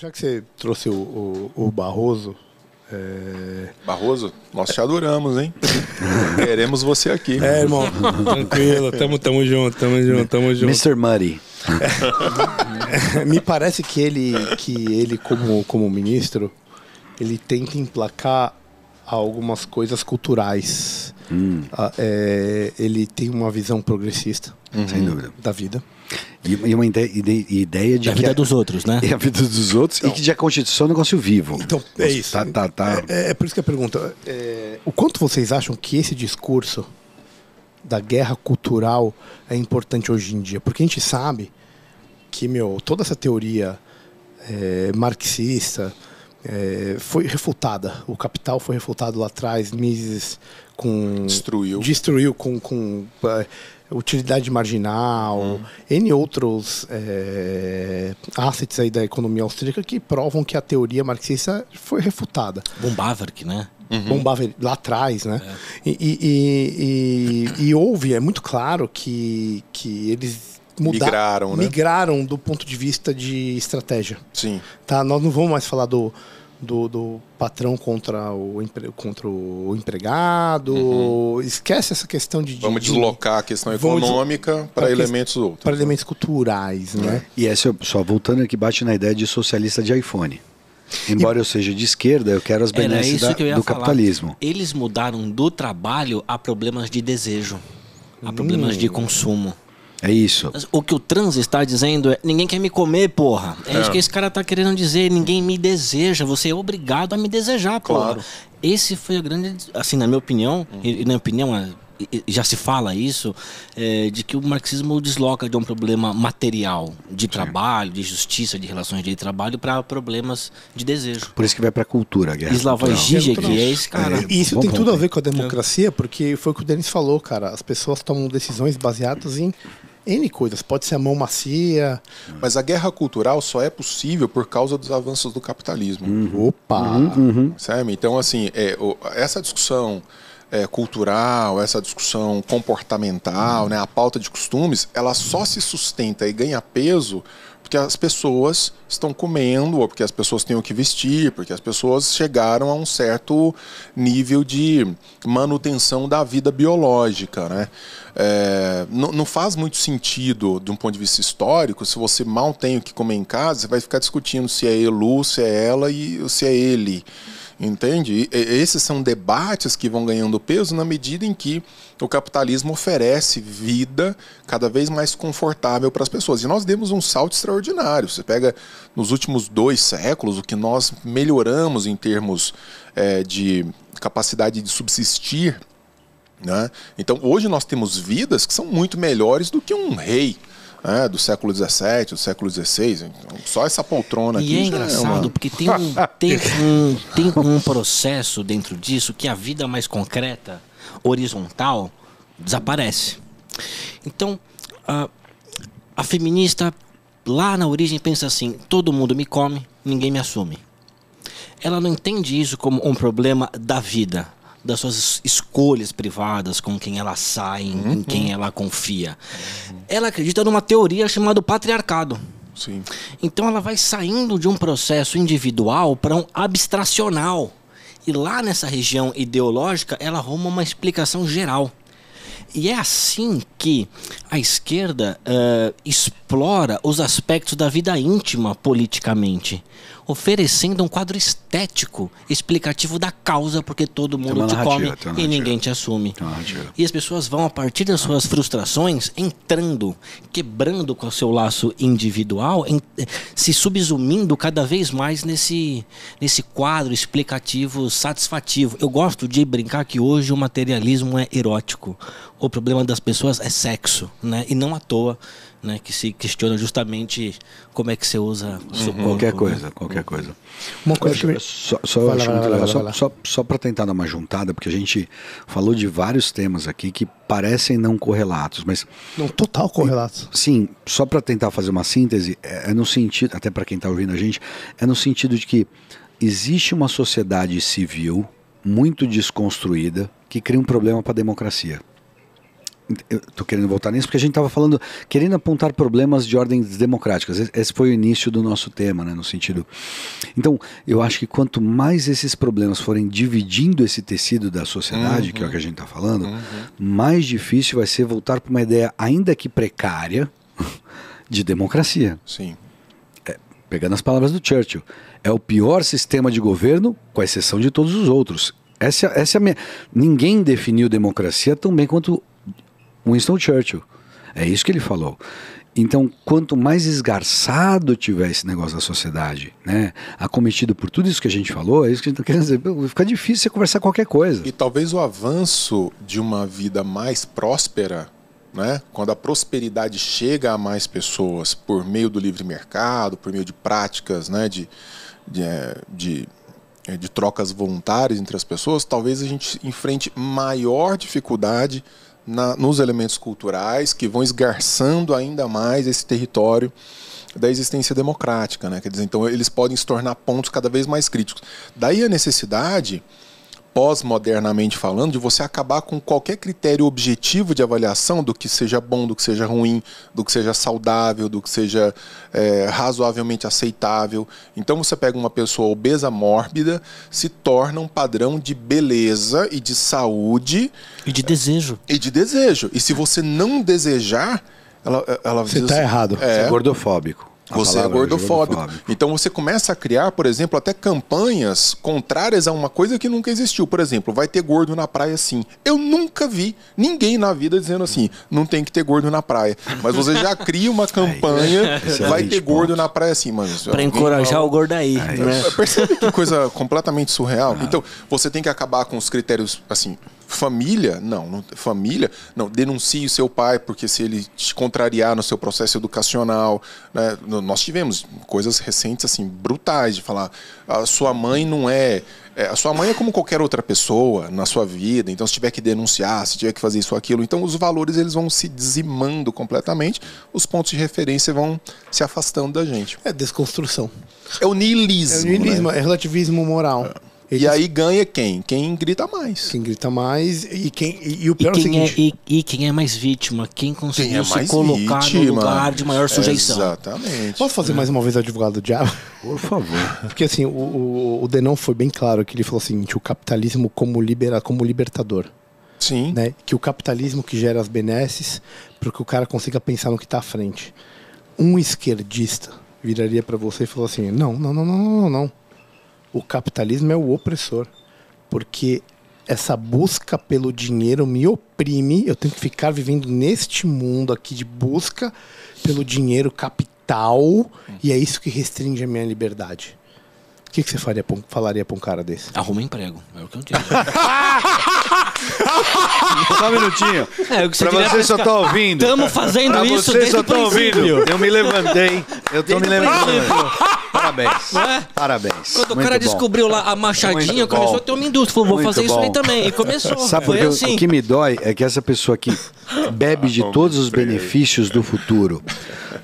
Já que você trouxe o Barroso... Barroso, nós te adoramos, hein? Queremos você aqui. Irmão, tranquilo, tamo junto. Mr. Muddy. Me parece que ele como ministro, ele tenta emplacar algumas coisas culturais. Ele tem uma visão progressista, sem dúvida, da vida. E uma ideia de a vida dos outros, né? E a vida dos outros, então, e que a Constituição é um negócio vivo. Então, é isso. É por isso que a pergunta. O quanto vocês acham que esse discurso da guerra cultural é importante hoje em dia? Porque a gente sabe que, toda essa teoria marxista foi refutada. O Capital foi refutado lá atrás, Mises destruiu com utilidade marginal, N outros assets aí da economia austríaca que provam que a teoria marxista foi refutada. Von Bawerk, né? Von Bawerk, lá atrás, né? E houve, é muito claro que eles migraram do ponto de vista de estratégia. Sim. Tá? Nós não vamos mais falar do patrão contra o empregado. Esquece essa questão de... Vamos deslocar a questão econômica para elementos outros. Para elementos culturais, né? E essa, só voltando aqui, bate na ideia de socialista de iPhone. Embora eu seja de esquerda, eu quero as benesses do capitalismo. Eles mudaram do trabalho a problemas de desejo, a problemas de consumo. É isso. O que o trans está dizendo é: ninguém quer me comer, porra. É isso que esse cara está querendo dizer. Ninguém me deseja. Você é obrigado a me desejar, porra. Claro. Esse foi a grande... Assim, na minha opinião, e na opinião já se fala isso, de que o marxismo desloca de um problema material, de trabalho, de justiça, de relações de trabalho, para problemas de desejo. Por isso que vai para a cultura, a guerra. Slavoj Žižek, que é esse cara. E isso tem tudo a ver com a democracia, porque foi o que o Denis falou, cara. As pessoas tomam decisões baseadas em N coisas, pode ser a mão macia. Mas a guerra cultural só é possível por causa dos avanços do capitalismo. Opa! Sabe? Então, assim, essa discussão cultural, essa discussão comportamental, né, a pauta de costumes, ela só se sustenta e ganha peso porque as pessoas estão comendo, ou porque as pessoas têm o que vestir, porque as pessoas chegaram a um certo nível de manutenção da vida biológica, né? Não faz muito sentido, de um ponto de vista histórico, se você mal tem o que comer em casa, você vai ficar discutindo se é Elu, se é ela e se é ele. Entende? Esses são debates que vão ganhando peso na medida em que o capitalismo oferece vida cada vez mais confortável para as pessoas. E nós demos um salto extraordinário. Você pega nos últimos 2 séculos o que nós melhoramos em termos de capacidade de subsistir, né? Então hoje nós temos vidas que são muito melhores do que um rei do século XVII, do século XVI. Então, só essa poltrona aqui. E é engraçado, porque tem um processo dentro disso que a vida mais concreta, horizontal, desaparece. Então, a feminista, lá na origem, pensa assim: todo mundo me come, ninguém me assume. Ela não entende isso como um problema da vida, das suas escolhas privadas, com quem ela sai, em quem ela confia. Ela acredita numa teoria chamada patriarcado. Sim. Então ela vai saindo de um processo individual para um abstracional. E lá nessa região ideológica, ela arruma uma explicação geral. E é assim que a esquerda explora os aspectos da vida íntima politicamente, oferecendo um quadro estético explicativo da causa porque todo mundo te come e ninguém te assume. E as pessoas vão, a partir das suas frustrações, entrando, quebrando com o seu laço individual, se subsumindo cada vez mais nesse quadro explicativo satisfativo. Eu gosto de brincar que hoje o materialismo é erótico. O problema das pessoas é sexo, né? E não à toa, né, que se questiona justamente como é que você usa o seu corpo, qualquer coisa. Uma coisa que só para tentar dar uma juntada, porque a gente falou de vários temas aqui que parecem não correlatos, mas não, total correlatos. Sim, só para tentar fazer uma síntese, no sentido, até para quem está ouvindo a gente, é no sentido de que existe uma sociedade civil muito desconstruída que cria um problema para a democracia. eu estou querendo voltar nisso porque a gente estava falando, querendo apontar problemas de ordens democráticas. Esse foi o início do nosso tema, né, no sentido. Então, eu acho que quanto mais esses problemas forem dividindo esse tecido da sociedade, que é o que a gente está falando, mais difícil vai ser voltar para uma ideia, ainda que precária, de democracia. Sim. Pegando as palavras do Churchill, é o pior sistema de governo, com exceção de todos os outros. Essa é a minha... Ninguém definiu democracia tão bem quanto Winston Churchill. É isso que ele falou. Então, quanto mais esgarçado tiver esse negócio da sociedade, né, acometido por tudo isso que a gente falou, é isso que a gente está querendo dizer, fica difícil você conversar qualquer coisa. E talvez o avanço de uma vida mais próspera, né, quando a prosperidade chega a mais pessoas por meio do livre mercado, por meio de práticas, né, de trocas voluntárias entre as pessoas, talvez a gente enfrente maior dificuldade nos elementos culturais que vão esgarçando ainda mais esse território da existência democrática, né? Quer dizer, então eles podem se tornar pontos cada vez mais críticos. Daí a necessidade, pós-modernamente falando, de você acabar com qualquer critério objetivo de avaliação do que seja bom, do que seja ruim, do que seja saudável, do que seja razoavelmente aceitável. Então você pega uma pessoa obesa mórbida, se torna um padrão de beleza e de saúde. E de desejo. E de desejo. E se você não desejar, ela você está errado. Você é gordofóbico. Você é gordofóbico. Então você começa a criar, por exemplo, até campanhas contrárias a uma coisa que nunca existiu. Por exemplo, vai ter gordo na praia sim. Eu nunca vi ninguém na vida dizendo assim, não tem que ter gordo na praia. Mas você já cria uma campanha, vai ter gordo na praia sim. Para encorajar o gordo aí. Né? Percebe que coisa completamente surreal? Então, você tem que acabar com os critérios, assim, família, denuncie o seu pai, porque se ele te contrariar no seu processo educacional, né, nós tivemos coisas recentes assim brutais de falar, a sua mãe não é, a sua mãe é como qualquer outra pessoa na sua vida, então se tiver que denunciar, se tiver que fazer isso ou aquilo, então os valores eles vão se dizimando completamente, os pontos de referência vão se afastando da gente. É desconstrução. É o niilismo. É o niilismo, né? É relativismo moral. E aí ganha quem? Quem grita mais. Quem grita mais e o pior é o seguinte... Quem é mais vítima, quem conseguiu se colocar no lugar de maior sujeição. Exatamente. Posso fazer mais uma vez o advogado do diabo? Por favor. Porque assim, o Denon foi bem claro que ele falou o seguinte, o capitalismo como libertador. Sim. Né? Que o capitalismo que gera as benesses para que o cara consiga pensar no que está à frente. Um esquerdista viraria para você e falou assim, não. O capitalismo é o opressor, porque essa busca pelo dinheiro me oprime, eu tenho que ficar vivendo neste mundo aqui de busca pelo dinheiro capital, e é isso que restringe a minha liberdade. O que você falaria para um cara desse? Arruma emprego, é o que eu digo. Só um minutinho. Pra você só tá ouvindo. Estamos fazendo pra isso você desde só tá o ouvindo. Eu me levantei. Eu tô desde me lembrando. Parabéns. Parabéns. Quando o cara descobriu lá a machadinha, começou a ter uma indústria. Falou, vou fazer isso aí também. E começou. Sabe porque assim. O que me dói é que essa pessoa que bebe de todos os benefícios do futuro,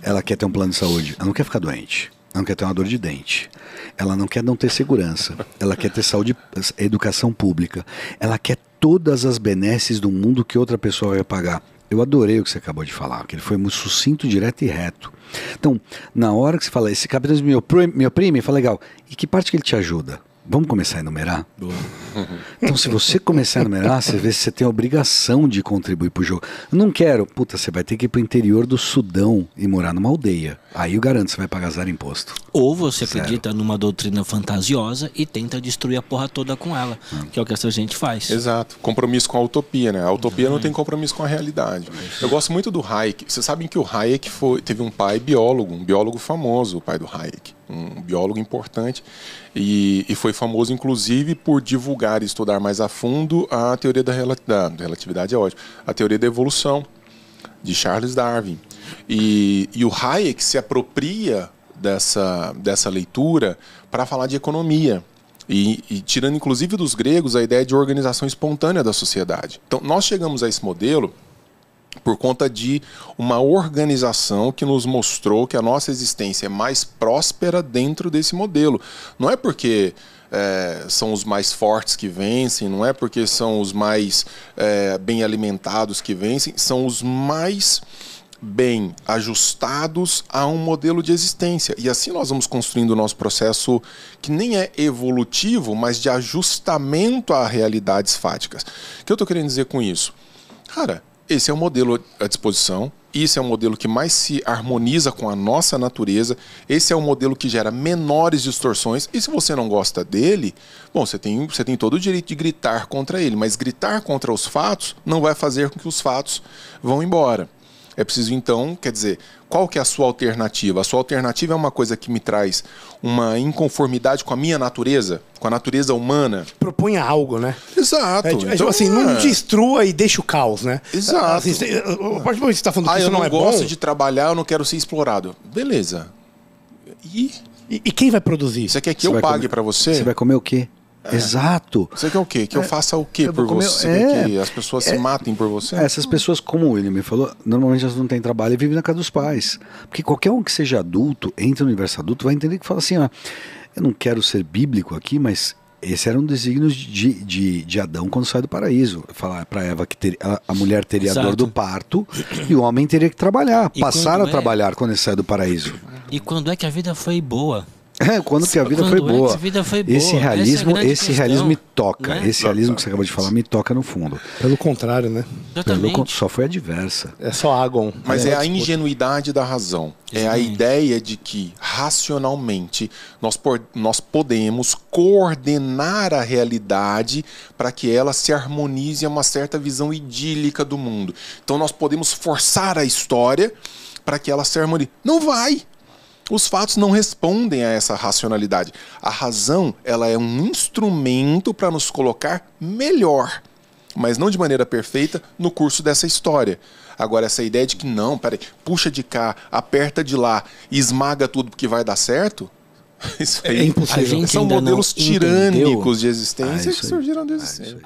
ela quer ter um plano de saúde. Ela não quer ficar doente. Ela não quer ter uma dor de dente. Ela não quer não ter segurança. Ela quer ter saúde, educação pública. Ela quer todas as benesses do mundo que outra pessoa vai pagar. Eu adorei o que você acabou de falar, porque ele foi muito sucinto, direto e reto. Então, na hora que você fala, esse capitalismo me oprime, fala, legal, e que parte que ele te ajuda? Vamos começar a enumerar? Então, se você começar a enumerar, você vê se você tem a obrigação de contribuir para o jogo. Eu não quero. Puta, você vai ter que ir para o interior do Sudão e morar numa aldeia. Aí eu garanto, você vai pagar zero imposto. Ou você acredita numa doutrina fantasiosa e tenta destruir a porra toda com ela, que é o que essa gente faz. Exato. Compromisso com a utopia, né? A utopia não tem compromisso com a realidade. Eu gosto muito do Hayek. Vocês sabem que o Hayek teve um pai biólogo, um biólogo famoso, o pai do Hayek. Um biólogo importante. E foi famoso, inclusive, por divulgar e estudar mais a fundo a teoria da relatividade, é ótimo, a teoria da evolução, de Charles Darwin. E o Hayek se apropria dessa leitura para falar de economia. E tirando, inclusive, dos gregos a ideia de organização espontânea da sociedade. Então, nós chegamos a esse modelo por conta de uma organização que nos mostrou que a nossa existência é mais próspera dentro desse modelo. Não é porque são os mais fortes que vencem, não é porque são os mais bem alimentados que vencem, são os mais bem ajustados a um modelo de existência. E assim nós vamos construindo o nosso processo que nem é evolutivo, mas de ajustamento a realidades fáticas. O que eu estou querendo dizer com isso? Cara, esse é o modelo à disposição, esse é o modelo que mais se harmoniza com a nossa natureza, esse é o modelo que gera menores distorções, e se você não gosta dele, bom, você tem todo o direito de gritar contra ele, mas gritar contra os fatos não vai fazer com que os fatos vão embora. É preciso, então, quer dizer, qual que é a sua alternativa? A sua alternativa é uma coisa que me traz uma inconformidade com a minha natureza, com a natureza humana. Proponha algo, né? Exato. Então, assim, não destrua e deixa o caos, né? Exato. Assim, a partir do momento que você está falando que isso não é bom... eu não gosto de trabalhar, eu não quero ser explorado. Beleza. E quem vai produzir? Você quer que eu pague para você? Você vai comer o quê? Exato. Você quer o quê? Que eu faça o quê por você? Você quer que as pessoas se matem por você? Essas pessoas, como o William me falou, normalmente elas não têm trabalho e vivem na casa dos pais. Porque qualquer um que seja adulto, entra no universo adulto, vai entender que fala assim, ó, eu não quero ser bíblico aqui, mas esse era um desígnio de Adão quando sai do paraíso. Falar para Eva que a mulher teria a dor do parto e o homem teria que trabalhar, passar a trabalhar quando ele sai do paraíso. E quando é que a vida foi boa? Quando que a vida foi boa. Esse realismo me toca. Né? Esse realismo que você acabou de falar me toca no fundo. Pelo contrário, né? Só foi adversa. É só Agon. Mas é a ingenuidade da razão. É a ideia de que, racionalmente, nós podemos coordenar a realidade para que ela se harmonize a uma certa visão idílica do mundo. Então nós podemos forçar a história para que ela se harmonize. Não vai! Os fatos não respondem a essa racionalidade. A razão, ela é um instrumento para nos colocar melhor, mas não de maneira perfeita, no curso dessa história. Agora, essa ideia de que não, peraí, puxa de cá, aperta de lá, esmaga tudo porque vai dar certo, isso aí é impossível. São modelos tirânicos de existência que surgiram da existência.